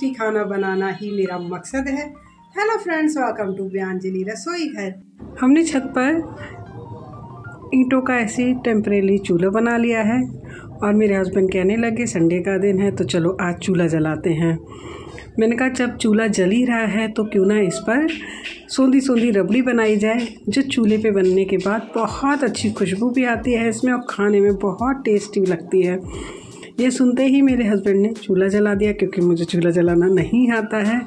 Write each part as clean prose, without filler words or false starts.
Tasty खाना बनाना ही मेरा मकसद है। हेलो फ्रेंड्स, वेलकम टू व्यांजलि रसोई घर। हमने छत पर ईंटों का ऐसे टेम्परेरी चूल्हा बना लिया है और मेरे हस्बैंड कहने लगे संडे का दिन है तो चलो आज चूल्हा जलाते हैं। मैंने कहा जब चूल्हा जल ही रहा है तो क्यों ना इस पर सोंधी सोंधी रबड़ी बनाई जाए, जो चूल्हे पे बनने के बाद बहुत अच्छी खुशबू भी आती है इसमें और खाने में बहुत टेस्टी लगती है। ये सुनते ही मेरे हस्बैंड ने चूल्हा जला दिया, क्योंकि मुझे चूल्हा जलाना नहीं आता है।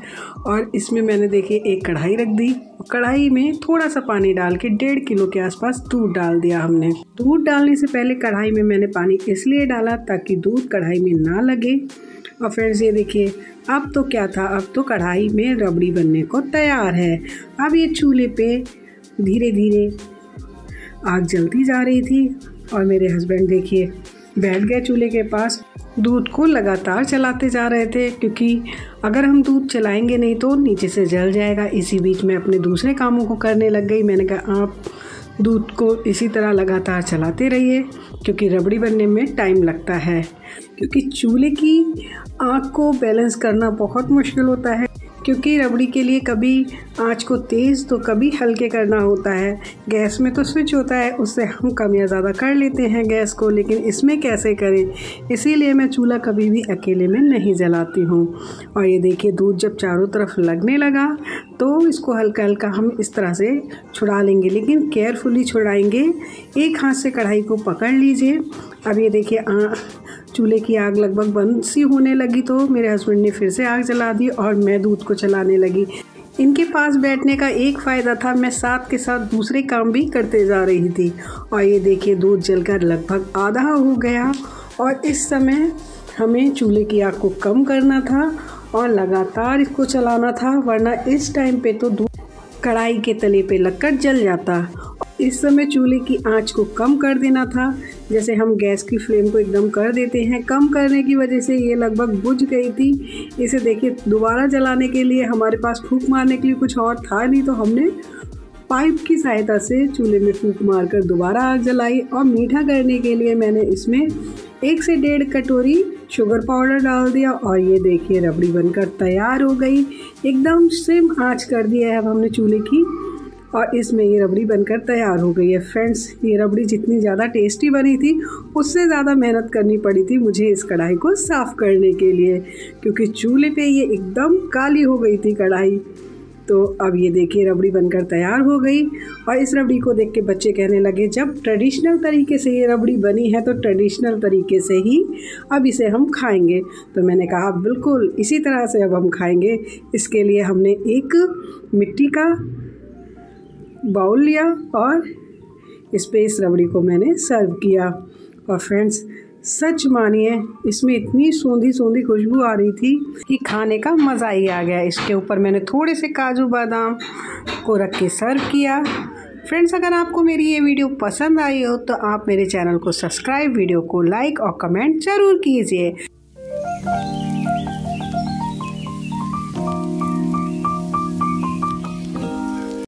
और इसमें मैंने देखिए एक कढ़ाई रख दी, कढ़ाई में थोड़ा सा पानी डाल के 1.5 किलो के आसपास दूध डाल दिया हमने। दूध डालने से पहले कढ़ाई में मैंने पानी इसलिए डाला ताकि दूध कढ़ाई में ना लगे। और फ्रेंड्स ये देखिए, अब तो क्या था, अब तो कढ़ाई में रबड़ी बनने को तैयार है। अब ये चूल्हे पे धीरे धीरे आग जलती जा रही थी और मेरे हस्बैंड देखिए बैठ गए चूल्हे के पास, दूध को लगातार चलाते जा रहे थे, क्योंकि अगर हम दूध चलाएंगे नहीं तो नीचे से जल जाएगा। इसी बीच में अपने दूसरे कामों को करने लग गई। मैंने कहा आप दूध को इसी तरह लगातार चलाते रहिए, क्योंकि रबड़ी बनने में टाइम लगता है, क्योंकि चूल्हे की आग को बैलेंस करना बहुत मुश्किल होता है, क्योंकि रबड़ी के लिए कभी आंच को तेज़ तो कभी हल्के करना होता है। गैस में तो स्विच होता है, उससे हम कम या ज़्यादा कर लेते हैं गैस को, लेकिन इसमें कैसे करें, इसीलिए मैं चूल्हा कभी भी अकेले में नहीं जलाती हूँ। और ये देखिए दूध जब चारों तरफ लगने लगा तो इसको हल्का हल्का हम इस तरह से छुड़ा लेंगे, लेकिन केयरफुली छुड़ाएंगे। एक हाथ से कढ़ाई को पकड़ लीजिए। अब ये देखिए चूल्हे की आग लगभग बंद सी होने लगी तो मेरे हस्बैंड ने फिर से आग जला दी और मैं दूध को चलाने लगी। इनके पास बैठने का एक फ़ायदा था, मैं साथ के साथ दूसरे काम भी करते जा रही थी। और ये देखिए दूध जलकर लगभग आधा हो गया और इस समय हमें चूल्हे की आग को कम करना था और लगातार इसको चलाना था, वरना इस टाइम पे तो दूध कढ़ाई के तले पे लगकर जल जाता। इस समय चूल्हे की आंच को कम कर देना था। जैसे हम गैस की फ्लेम को एकदम कर देते हैं, कम करने की वजह से ये लगभग बुझ गई थी। इसे देखिए दोबारा जलाने के लिए हमारे पास फूंक मारने के लिए कुछ और था नहीं, तो हमने पाइप की सहायता से चूल्हे में फूंक मारकर दोबारा आग जलाई। और मीठा करने के लिए मैंने इसमें 1 से 1.5 कटोरी शुगर पाउडर डाल दिया और ये देखिए रबड़ी बनकर तैयार हो गई। एकदम सिम आंच कर दिया है अब हमने चूल्हे की और इसमें ये रबड़ी बनकर तैयार हो गई है। फ्रेंड्स ये रबड़ी जितनी ज़्यादा टेस्टी बनी थी उससे ज़्यादा मेहनत करनी पड़ी थी मुझे इस कढ़ाई को साफ़ करने के लिए, क्योंकि चूल्हे पे ये एकदम काली हो गई थी कढ़ाई। तो अब ये देखिए रबड़ी बनकर तैयार हो गई और इस रबड़ी को देख के बच्चे कहने लगे जब ट्रेडिशनल तरीके से ये रबड़ी बनी है तो ट्रेडिशनल तरीके से ही अब इसे हम खाएंगे। तो मैंने कहा बिल्कुल इसी तरह से अब हम खाएंगे। इसके लिए हमने एक मिट्टी का बाउल लिया और इस पे इस रबड़ी को मैंने सर्व किया। और फ्रेंड्स सच मानिए इसमें इतनी सोंधी सोंधी खुशबू आ रही थी कि खाने का मज़ा ही आ गया। इसके ऊपर मैंने थोड़े से काजू बादाम को रख के सर्व किया। फ्रेंड्स अगर आपको मेरी ये वीडियो पसंद आई हो तो आप मेरे चैनल को सब्सक्राइब, वीडियो को लाइक और कमेंट ज़रूर कीजिए।